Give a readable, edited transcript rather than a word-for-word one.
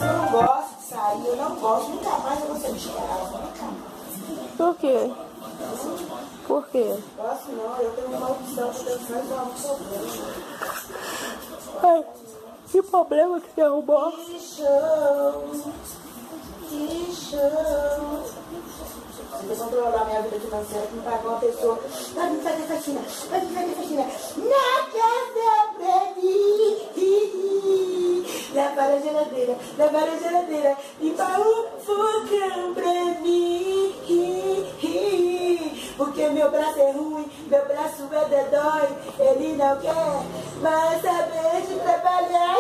Eu não gosto de sair, eu não gosto, nunca mais eu vou sair de casa. Por quê? Por quê? Gosto não, eu tenho uma opção de pensar em uma problema. Ai, que problema que você arrumou? Que show! Que show! Eu vou controlar minha vida financeira, que não pagar uma pessoa. Vai me fazer faxina, vai me fazer faxina. Na casa pra mim. Levar a geladeira, levar a geladeira. Limpar o fogão pra mim. Porque meu braço é ruim, meu braço é dedói. Ele não quer mais saber de trabalhar.